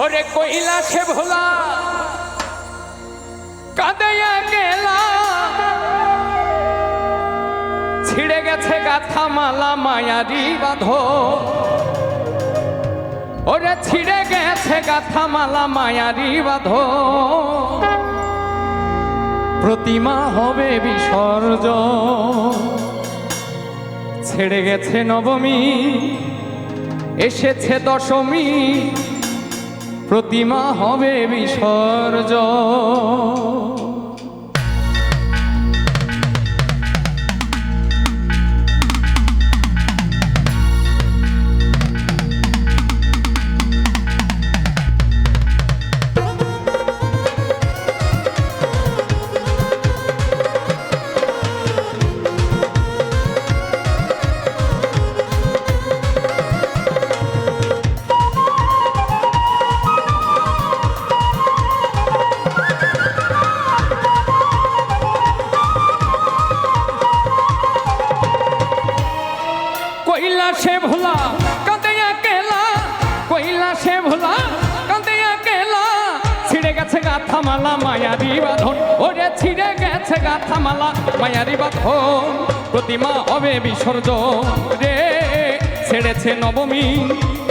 ওরে কইলা সে ভোলা কাঁদাইয়া গেলা, ছিড়ে গেছে গাথা মালা মায়ারি বাঁধো। ওরে ছিড়ে গেছে গাথা মালা মায়ারি বাঁধো, প্রতিমা হবে বিসর্জন। ছেড়ে গেছে নবমী, এসেছে দশমী, প্রতিমা হবে বিসর্জন। কইলা সে ভোলা কাঁদাইয়া গেলা, কইলা সে ভোলা কাঁদাইয়া গেলা, ছিড়ে গেছে গাথা মালা মায়ারি বাঁধন। ওরে ছিড়ে গেছে গাথা মালা মায়ারি বাঁধন, প্রতিমা হবে বিসর্জন রে। ছেড়েছে নবমী,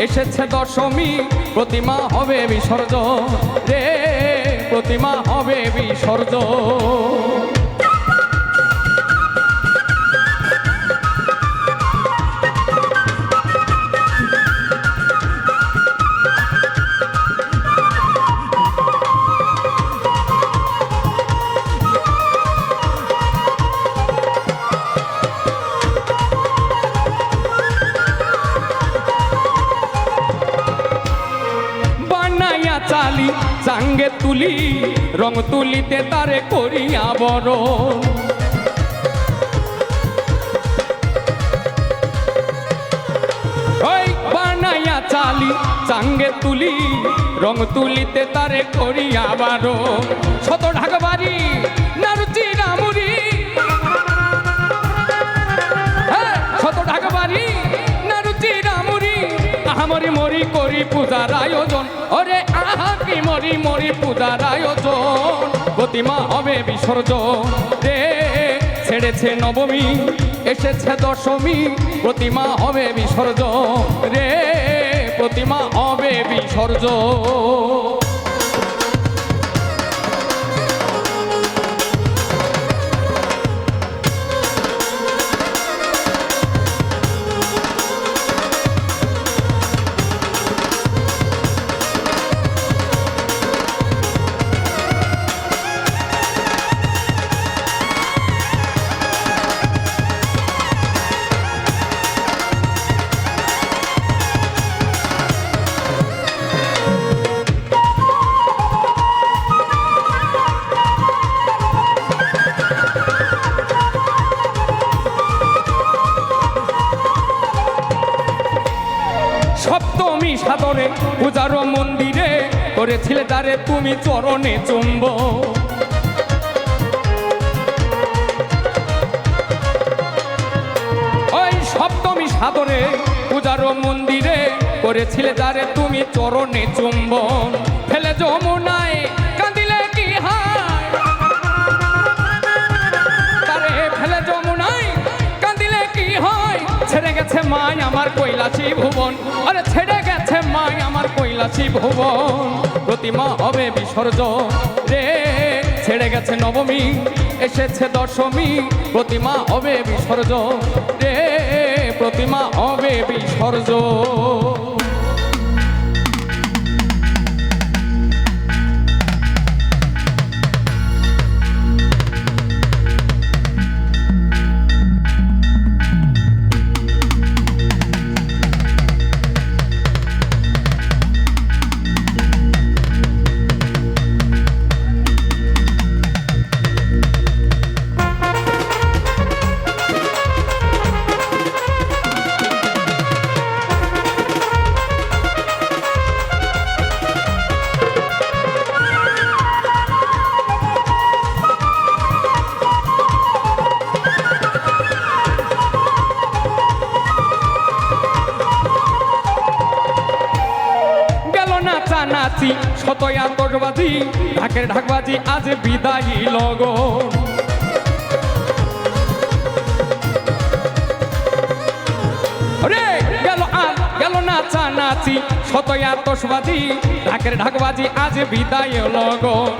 এসেছে দশমী, প্রতিমা হবে বিসর্জন রে, প্রতিমা হবে বিসর্জন। চালি চাঙ্গে তুলি, রং তুলিতে তারে করিয়া বরণ। ওই বানাইয়া চালি চাঙ্গে তুলি, রং তুলিতে তারে করিয়া বরণ। শত ঢাক বাড়ি নারুচি রামুরি, শত ঢাক বাড়ি নারুচি রামুরি, আহামরি মরি করি পূজার আয়োজন। ওরে আহাকি মরি মরি পূজার আয়োজন, প্রতিমা হবে বিসর্জন রে। ছেড়েছে নবমী, এসেছে দশমী, প্রতিমা হবে বিসর্জন রে, প্রতিমা হবে বিসর্জন। সপ্তমী সাদরে পূজার মন্দিরে করেছিলে তারে তুমি চরণে চুম্ব। ওই সপ্তমী সাদরে পূজার মন্দিরে করেছিলে তারে তুমি চরণে চুম্বন। ফেলে যমুনায় কাঁদিলে কি হায়, তারে ফেলে যমুনায় কাঁদিলে কি হয়। ছেড়ে গেছে মাই আমার কৈলাসী ভুবন, আরে ছেড়ে গেছে মাই আমার কৈলাসী ভুবন, প্রতিমা হবে বিসর্জন রে। ছেড়ে গেছে নবমী, এসেছে দশমী, প্রতিমা হবে বিসর্জন রে, প্রতিমা হবে বিসর্জন। নাচি শত আতশবাজি ঢাকের ঢাকবাজি আজ বিদায়ী লগন রে গেল নাচা নাচি শত আতশবাজি ঢাকের ঢাকবাজি আজ বিদায় লগন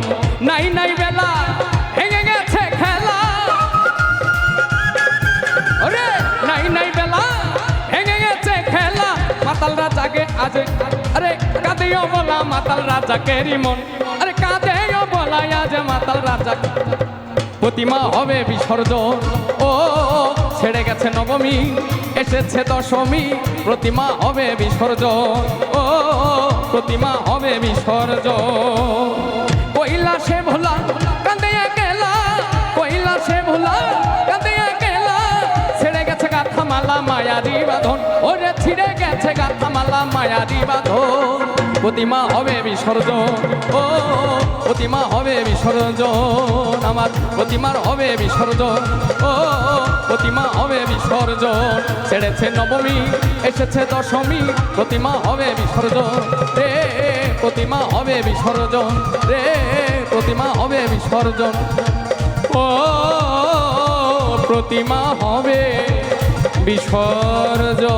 নাই নাই বেলা ভেঙে গেছে খেলা রে নাই নাই বেলা ভেঙে গেছে খেলা মাতাল রাজাকে আজ আরে কাঁদেও বলা মাতাল রাজাকে রিমন আরে কাঁদেও বলা আজ মাতাল রাজা প্রতিমা হবে বিসর্জন ও ছেড়ে গেছে নবমী এসেছে দশমী প্রতিমা হবে বিসর্জন ও প্রতিমা হবে বিসর্জন কৈলাসে ভোলা কাঁদে একলা কৈলাসে ভোলা কাঁদে একলা ছেড়ে গেছে গাথা মালা মায়ারি বাঁধন ওরে ছিড়ে গেছে গাথা মালা মায়ারি বাঁধন প্রতিমা হবে বিসর্জন ও প্রতিমা হবে বিসর্জন আমার প্রতিমার হবে বিসর্জন ও প্রতিমা হবে বিসর্জন ছেড়েছে নবমী এসেছে দশমী প্রতিমা হবে বিসর্জন রে প্রতিমা হবে বিসর্জন রে প্রতিমা হবে বিসর্জন ও প্রতিমা হবে বিসর্জন